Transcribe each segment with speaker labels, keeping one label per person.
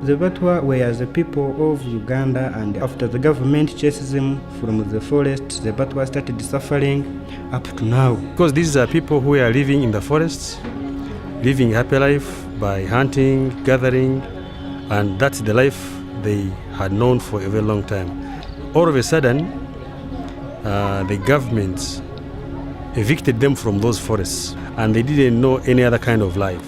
Speaker 1: The Batwa were the people of Uganda, and after the government chases them from the forest, the Batwa started suffering up to now.
Speaker 2: Because these are people who are living in the forests, living a happy life by hunting, gathering, and that's the life they had known for a very long time. All of a sudden, the government evicted them from those forests, and they didn't know any other kind of life.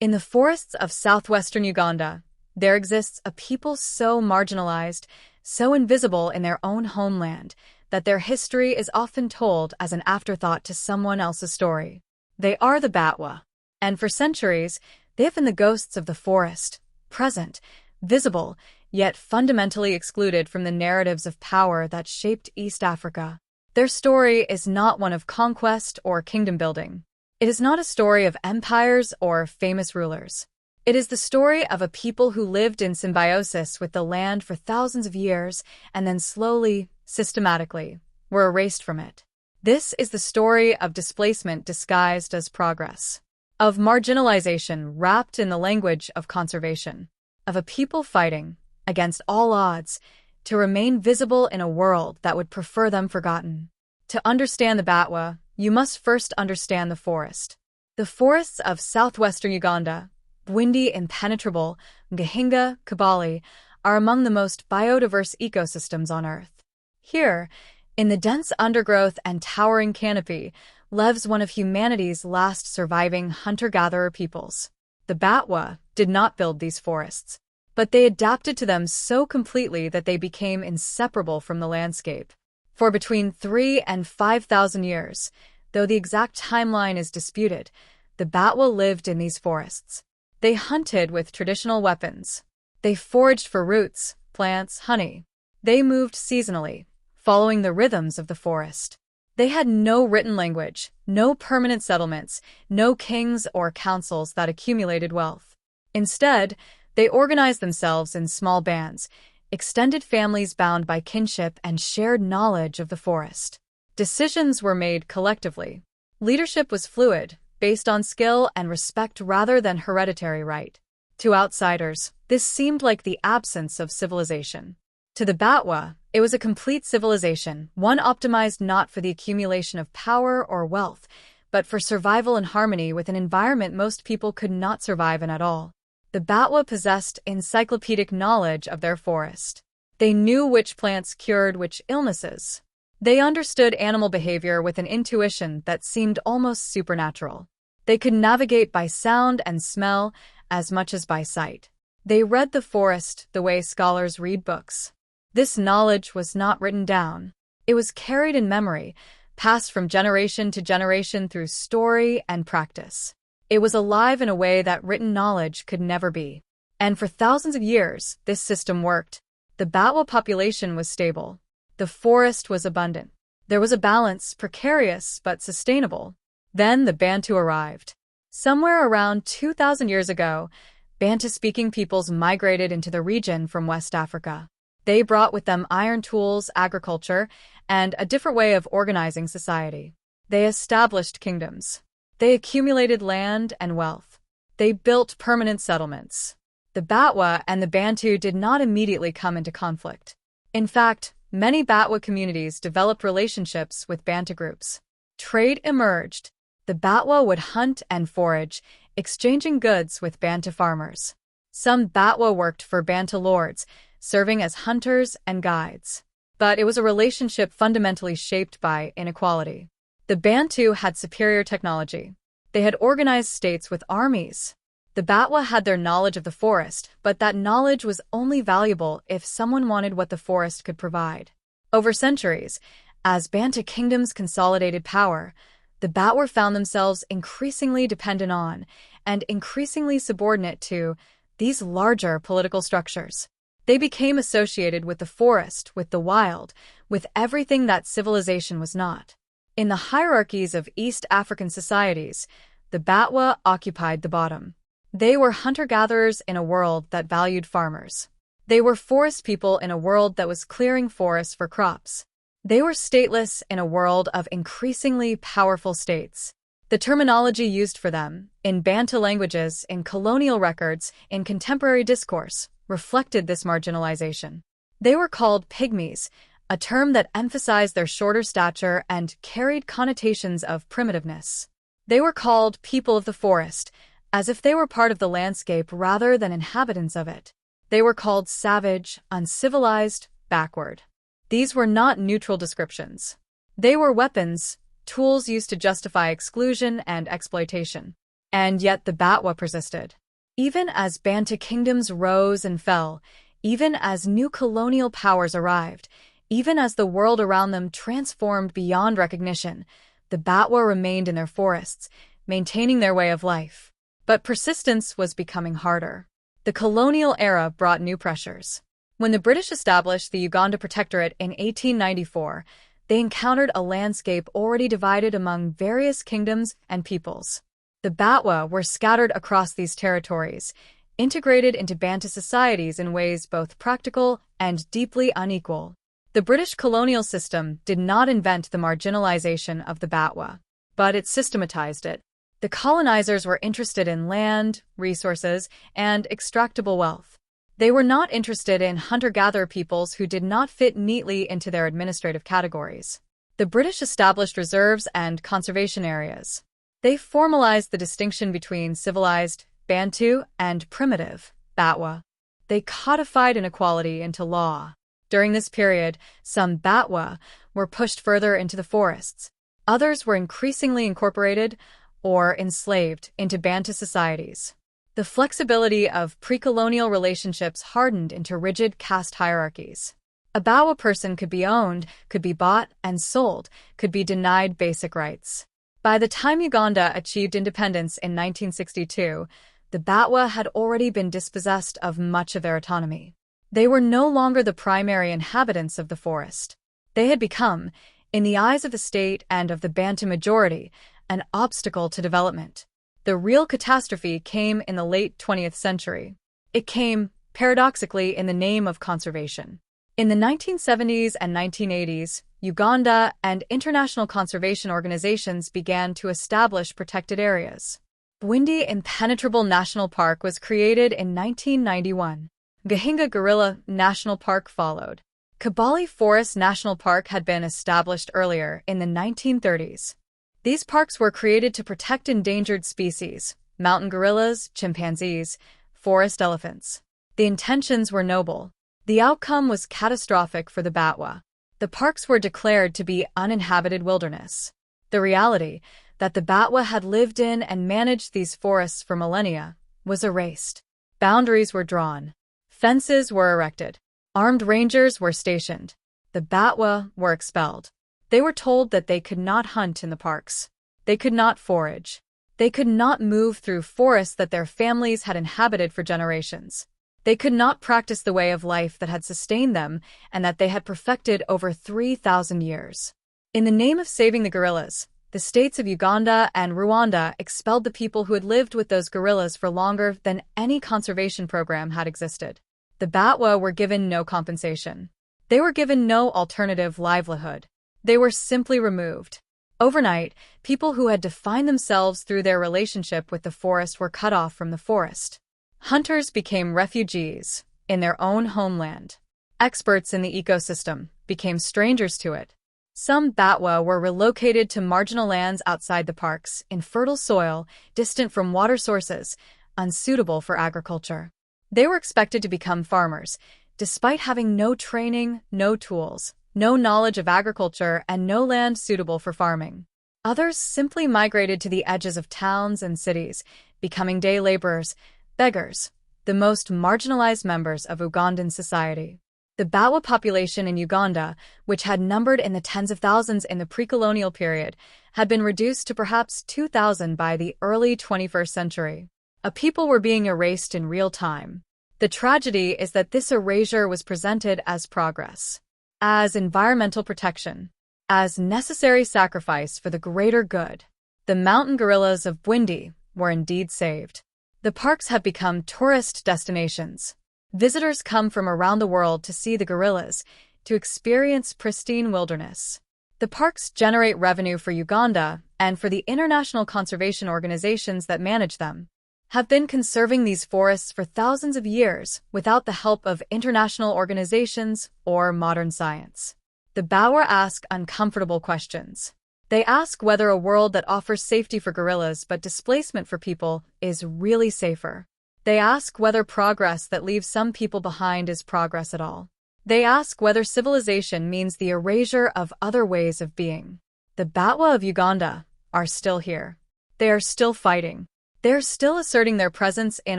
Speaker 3: In the forests of southwestern Uganda, there exists a people so marginalized, so invisible in their own homeland, that their history is often told as an afterthought to someone else's story. They are the Batwa, and for centuries, they have been the ghosts of the forest, present, visible, yet fundamentally excluded from the narratives of power that shaped East Africa. Their story is not one of conquest or kingdom building. It is not a story of empires or famous rulers. It is the story of a people who lived in symbiosis with the land for thousands of years and then slowly, systematically, were erased from it. This is the story of displacement disguised as progress, of marginalization wrapped in the language of conservation, of a people fighting, against all odds, to remain visible in a world that would prefer them forgotten. To understand the Batwa, you must first understand the forest. The forests of southwestern Uganda, Bwindi impenetrable, Gahinga, Kabali, are among the most biodiverse ecosystems on Earth. Here, in the dense undergrowth and towering canopy, lives one of humanity's last surviving hunter-gatherer peoples. The Batwa did not build these forests, but they adapted to them so completely that they became inseparable from the landscape. For between 3,000 and 5,000 years, though the exact timeline is disputed, the Batwa lived in these forests. They hunted with traditional weapons. They foraged for roots, plants, honey. They moved seasonally, following the rhythms of the forest. They had no written language, no permanent settlements, no kings or councils that accumulated wealth. Instead, they organized themselves in small bands, extended families bound by kinship and shared knowledge of the forest. Decisions were made collectively. Leadership was fluid, based on skill and respect rather than hereditary right. To outsiders, this seemed like the absence of civilization. To the Batwa, it was a complete civilization, one optimized not for the accumulation of power or wealth, but for survival and harmony with an environment most people could not survive in at all. The Batwa possessed encyclopedic knowledge of their forest. They knew which plants cured which illnesses. They understood animal behavior with an intuition that seemed almost supernatural. They could navigate by sound and smell as much as by sight. They read the forest the way scholars read books. This knowledge was not written down. It was carried in memory, passed from generation to generation through story and practice. It was alive in a way that written knowledge could never be. And for thousands of years, this system worked. The Batwa population was stable. The forest was abundant. There was a balance, precarious but sustainable. Then the Bantu arrived. Somewhere around 2,000 years ago, Bantu-speaking peoples migrated into the region from West Africa. They brought with them iron tools, agriculture, and a different way of organizing society. They established kingdoms. They accumulated land and wealth. They built permanent settlements. The Batwa and the Bantu did not immediately come into conflict. In fact, many Batwa communities developed relationships with Bantu groups. Trade emerged. The Batwa would hunt and forage, exchanging goods with Bantu farmers. Some Batwa worked for Bantu lords, serving as hunters and guides. But it was a relationship fundamentally shaped by inequality. The Bantu had superior technology. They had organized states with armies. The Batwa had their knowledge of the forest, but that knowledge was only valuable if someone wanted what the forest could provide. Over centuries, as Bantu kingdoms consolidated power, the Batwa found themselves increasingly dependent on and increasingly subordinate to these larger political structures. They became associated with the forest, with the wild, with everything that civilization was not. In the hierarchies of East African societies, the Batwa occupied the bottom. They were hunter-gatherers in a world that valued farmers. They were forest people in a world that was clearing forests for crops. They were stateless in a world of increasingly powerful states. The terminology used for them, in Bantu languages, in colonial records, in contemporary discourse, reflected this marginalization. They were called Pygmies, a term that emphasized their shorter stature and carried connotations of primitiveness. They were called people of the forest, as if they were part of the landscape rather than inhabitants of it. They were called savage, uncivilized, backward. These were not neutral descriptions. They were weapons, tools used to justify exclusion and exploitation. And yet the Batwa persisted. Even as Bantu kingdoms rose and fell, even as new colonial powers arrived, even as the world around them transformed beyond recognition, the Batwa remained in their forests, maintaining their way of life. But persistence was becoming harder. The colonial era brought new pressures. When the British established the Uganda Protectorate in 1894, they encountered a landscape already divided among various kingdoms and peoples. The Batwa were scattered across these territories, integrated into Bantu societies in ways both practical and deeply unequal. The British colonial system did not invent the marginalization of the Batwa, but it systematized it. The colonizers were interested in land, resources, and extractable wealth. They were not interested in hunter-gatherer peoples who did not fit neatly into their administrative categories. The British established reserves and conservation areas. They formalized the distinction between civilized, Bantu, and primitive, Batwa. They codified inequality into law. During this period, some Batwa were pushed further into the forests. Others were increasingly incorporated or enslaved into Bantu societies. The flexibility of pre-colonial relationships hardened into rigid caste hierarchies. A Batwa person could be owned, could be bought and sold, could be denied basic rights. By the time Uganda achieved independence in 1962, the Batwa had already been dispossessed of much of their autonomy. They were no longer the primary inhabitants of the forest. They had become, in the eyes of the state and of the Bantu majority, an obstacle to development. The real catastrophe came in the late 20th century. It came, paradoxically, in the name of conservation. In the 1970s and 1980s, Uganda and international conservation organizations began to establish protected areas. Bwindi Impenetrable National Park was created in 1991. Gahinga Gorilla National Park followed. Kabale Forest National Park had been established earlier in the 1930s. These parks were created to protect endangered species, mountain gorillas, chimpanzees, forest elephants. The intentions were noble. The outcome was catastrophic for the Batwa. The parks were declared to be uninhabited wilderness. The reality that the Batwa had lived in and managed these forests for millennia was erased. Boundaries were drawn. Fences were erected. Armed rangers were stationed. The Batwa were expelled. They were told that they could not hunt in the parks. They could not forage. They could not move through forests that their families had inhabited for generations. They could not practice the way of life that had sustained them and that they had perfected over 3,000 years. In the name of saving the gorillas, the states of Uganda and Rwanda expelled the people who had lived with those gorillas for longer than any conservation program had existed. The Batwa were given no compensation. They were given no alternative livelihood. They were simply removed. Overnight, people who had defined themselves through their relationship with the forest were cut off from the forest. Hunters became refugees in their own homeland. Experts in the ecosystem became strangers to it. Some Batwa were relocated to marginal lands outside the parks, in fertile soil, distant from water sources, unsuitable for agriculture. They were expected to become farmers, despite having no training, no tools, no knowledge of agriculture, and no land suitable for farming. Others simply migrated to the edges of towns and cities, becoming day laborers, beggars, the most marginalized members of Ugandan society. The Batwa population in Uganda, which had numbered in the tens of thousands in the pre-colonial period, had been reduced to perhaps 2,000 by the early 21st century. A people were being erased in real time. The tragedy is that this erasure was presented as progress, as environmental protection, as necessary sacrifice for the greater good. The mountain gorillas of Bwindi were indeed saved. The parks have become tourist destinations. Visitors come from around the world to see the gorillas, to experience pristine wilderness. The parks generate revenue for Uganda and for the international conservation organizations that manage them, have been conserving these forests for thousands of years without the help of international organizations or modern science. The Batwa ask uncomfortable questions. They ask whether a world that offers safety for gorillas but displacement for people is really safer. They ask whether progress that leaves some people behind is progress at all. They ask whether civilization means the erasure of other ways of being. The Batwa of Uganda are still here. They are still fighting. They're still asserting their presence in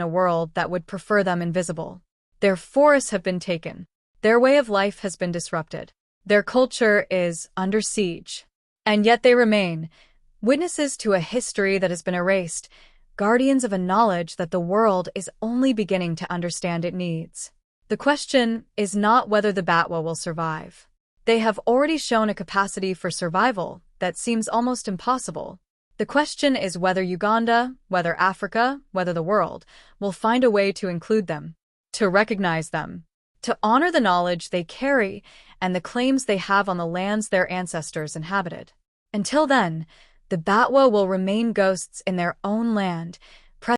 Speaker 3: a world that would prefer them invisible. Their forests have been taken. Their way of life has been disrupted. Their culture is under siege. And yet they remain, witnesses to a history that has been erased, guardians of a knowledge that the world is only beginning to understand it needs. The question is not whether the Batwa will survive. They have already shown a capacity for survival that seems almost impossible. The question is whether Uganda, whether Africa, whether the world, will find a way to include them, to recognize them, to honor the knowledge they carry and the claims they have on the lands their ancestors inhabited. Until then, the Batwa will remain ghosts in their own land,